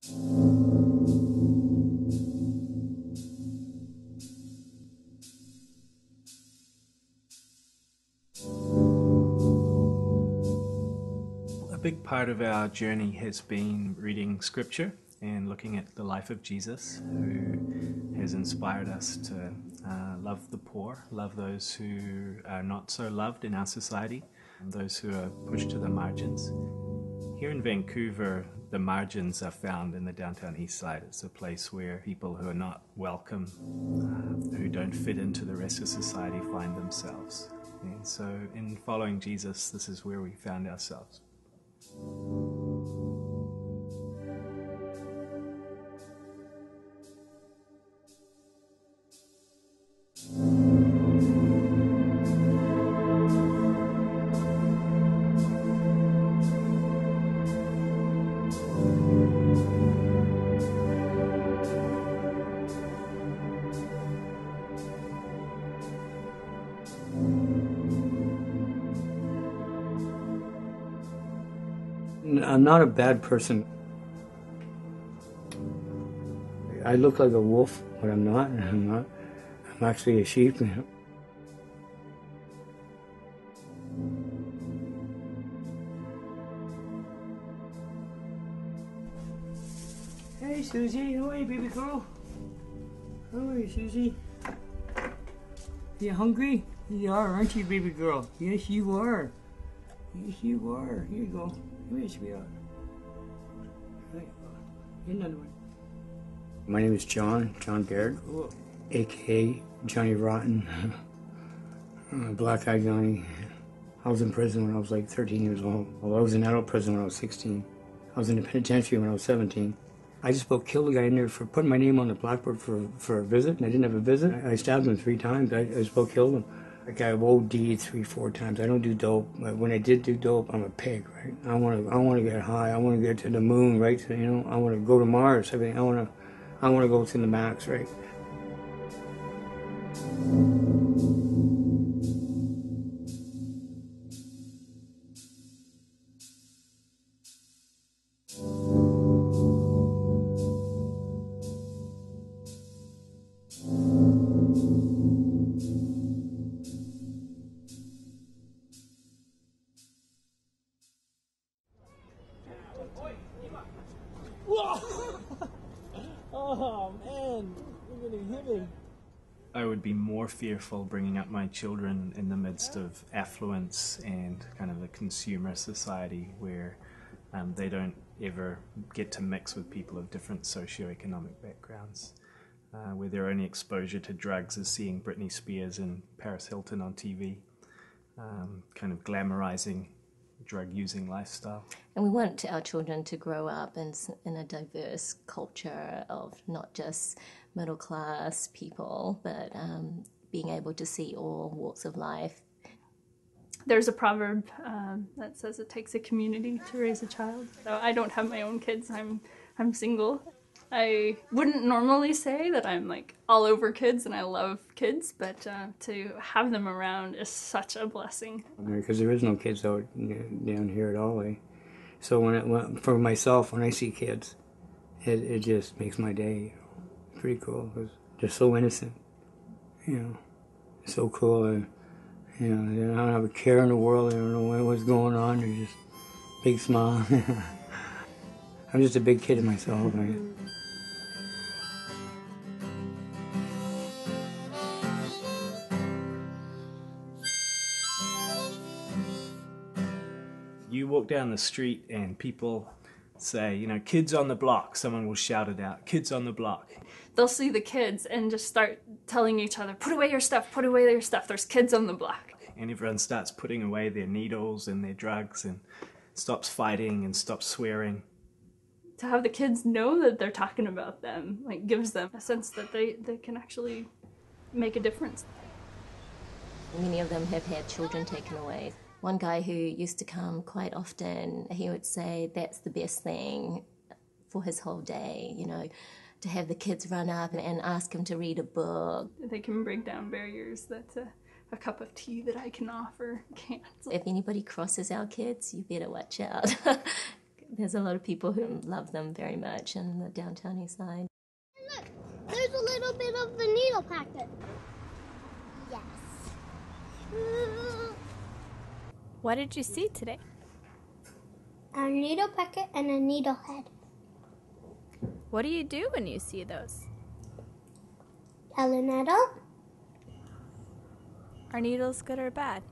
A big part of our journey has been reading scripture and looking at the life of Jesus, who has inspired us to love the poor, love those who are not so loved in our society, and those who are pushed to the margins. Here in Vancouver, the margins are found in the downtown Eastside. It's a place where people who are not welcome, who don't fit into the rest of society, find themselves. And so in following Jesus, this is where we found ourselves. I'm not a bad person. I look like a wolf, but I'm not. I'm actually a sheep. Hey, Susie. How are you, baby girl? How are you, Susie? You hungry? You are, aren't you, baby girl? Yes, you are. Yes, you are. Here you go. Come here, sweetheart. There you go. Here's another one. My name is John Baird, a.k.a. Johnny Rotten, Black-Eyed Yoni. I was in prison when I was like 13 years old. Well, I was in adult prison when I was 16. I was in the penitentiary when I was 17. I just about killed a guy in there for putting my name on the blackboard for a visit, and I didn't have a visit. I stabbed him 3 times. I just about killed him. Like I've OD'd 3-4 times. I don't do dope. But when I did do dope, I'm a pig, right? I want to get high. I want to get to the moon, right? So, you know, I want to go to Mars. I mean, I want to go to the max, right? Oh man, you're getting hit me. I would be more fearful bringing up my children in the midst of affluence and kind of a consumer society where they don't ever get to mix with people of different socioeconomic backgrounds, where their only exposure to drugs is seeing Britney Spears and Paris Hilton on TV, kind of glamorizing drug-using lifestyle. And we want our children to grow up in a diverse culture of not just middle-class people, but being able to see all walks of life. There's a proverb that says it takes a community to raise a child. So I don't have my own kids. I'm single. I wouldn't normally say that I'm like all over kids and I love kids, but to have them around is such a blessing. Because there is no kids out down here at all. So for myself, when I see kids, it just makes my day. Pretty cool because they're so innocent, you know, so cool. You know, they don't have a care in the world. They don't know what's going on. They're just big smile. I'm just a big kid myself. Right? You walk down the street and people say, you know, kids on the block. Someone will shout it out, kids on the block. They'll see the kids and just start telling each other, put away your stuff, put away your stuff. There's kids on the block. And everyone starts putting away their needles and their drugs and stops fighting and stops swearing. To have the kids know that they're talking about them, like, gives them a sense that they can actually make a difference. Many of them have had children taken away. One guy who used to come quite often, he would say that's the best thing for his whole day, you know, to have the kids run up and ask him to read a book. They can break down barriers that a cup of tea that I can offer can't. If anybody crosses our kids, you better watch out. There's a lot of people who love them very much in the downtown Eastside. Look, there's a little bit of the needle packet. Yes. What did you see today? A needle packet and a needle head. What do you do when you see those? Tell a needle. Are needles good or bad?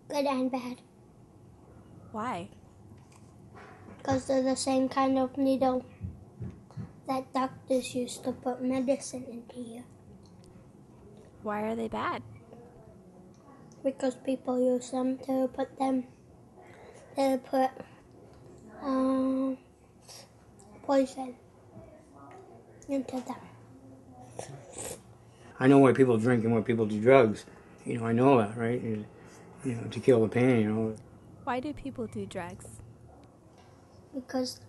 Good and bad. Why? Because they're the same kind of needle that doctors used to put medicine into you. Why are they bad? Because people use them to put poison into them. I know why people drink and why people do drugs. I know that, right? To kill the pain, Why do people do drugs? Because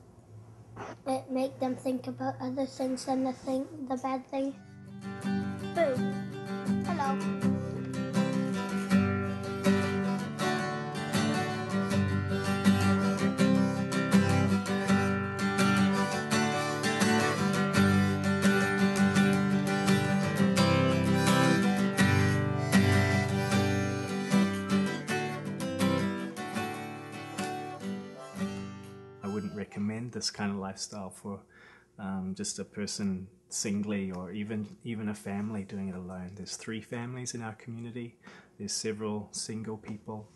it makes them think about other things than the bad thing. Boo. Hello. Recommend this kind of lifestyle for just a person singly, or even a family doing it alone. There's 3 families in our community. There's several single people.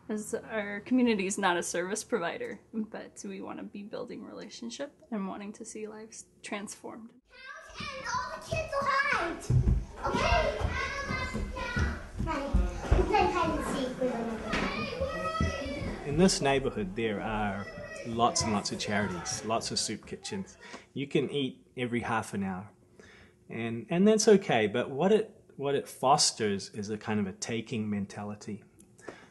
As our community is not a service provider, but we want to be building relationship and wanting to see lives transformed. And all the kids will hide. Okay? Honey, play hide and seek with them. In this neighborhood, there are lots and lots of charities, lots of soup kitchens. You can eat every half an hour, and that's okay. But what it fosters is a kind of a taking mentality.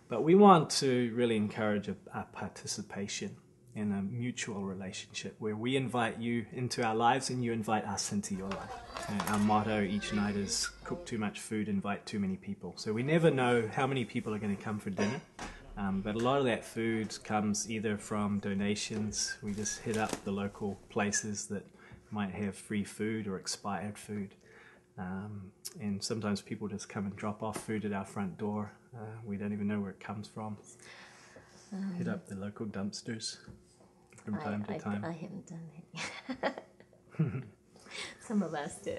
But we want to really encourage a participation in a mutual relationship where we invite you into our lives and you invite us into your life. And our motto each night is cook too much food, invite too many people. So we never know how many people are going to come for dinner. But a lot of that food comes either from donations. We just hit up the local places that might have free food or expired food. And sometimes people just come and drop off food at our front door. We don't even know where it comes from. Hit up the local dumpsters from time to time. I haven't done that yet. Some of us do.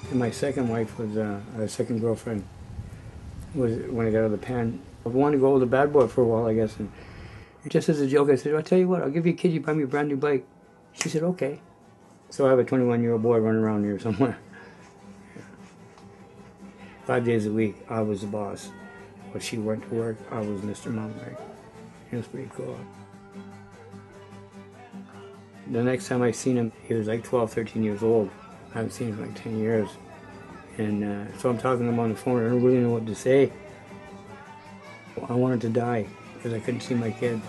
And my second wife was, a second girlfriend, was when I got out of the pen. I wanted to go with a bad boy for a while, I guess. And just as a joke, I said, I'll tell you what, I'll give you a kid, you buy me a brand new bike. She said, okay. So I have a 21-year-old boy running around here somewhere. 5 days a week, I was the boss. When she went to work, I was Mr. Mom, right? It was pretty cool. The next time I seen him, he was like 12, 13 years old. I haven't seen him for like 10 years. And so I'm talking to him on the phone. I don't really know what to say. I wanted to die because I couldn't see my kid.